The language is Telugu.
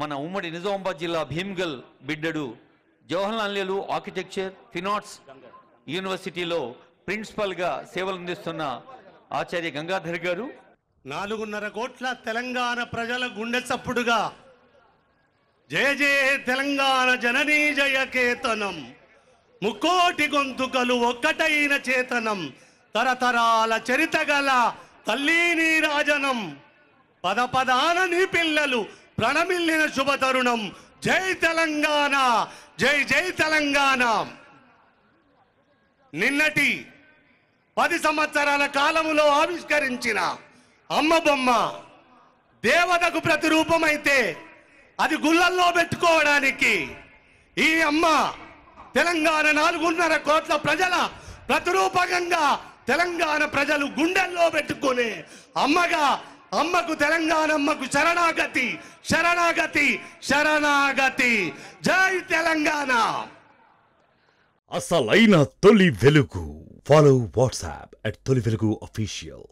మన ఉమ్మడి నిజామాబాద్ జిల్లా భీమ్గల్ బిడ్డడు జవహర్లాల్ నెహ్రూ ఆర్కిటెక్చర్ ఫినార్ట్స్ యూనివర్సిటీలో ప్రిన్సిపల్గా సేవలు అందిస్తున్న ఆచార్య గంగాధర్ గారు 4.5 కోట్ల తెలంగాణ ప్రజల గుండె చప్పుడుగా జయ జయ తెలంగాణ జననీ జయ కేతనం, ముక్కోటి గొంతుకలు ఒక్కటైన చేతనం, తరతరాల చరిత గల తల్లి నీ రాజనం, పద పదాన నీ పిల్లలు ప్రణమిల్లిన శుభతరుణం. జై తెలంగాణ, జై జై తెలంగాణ. నిన్నటి 10 సంవత్సరాల కాలములో ఆవిష్కరించిన అమ్మ బొమ్మ దేవతకు ప్రతిరూపమైతే అది గుళ్ళల్లో పెట్టుకోవడానికి ఈ అమ్మ తెలంగాణ 4.5 కోట్ల ప్రజల ప్రతిరూపకంగా తెలంగాణ ప్రజలు గుండెల్లో పెట్టుకునే అమ్మగా, అమ్మకు తెలంగాణ అమ్మకు శరణాగతి శరణాగతి శరణాగతి. జై తెలంగాణ. అసలైన తొలి వెలుగు. ఫాలో వాట్సాప్ @తొలి వెలుగు official.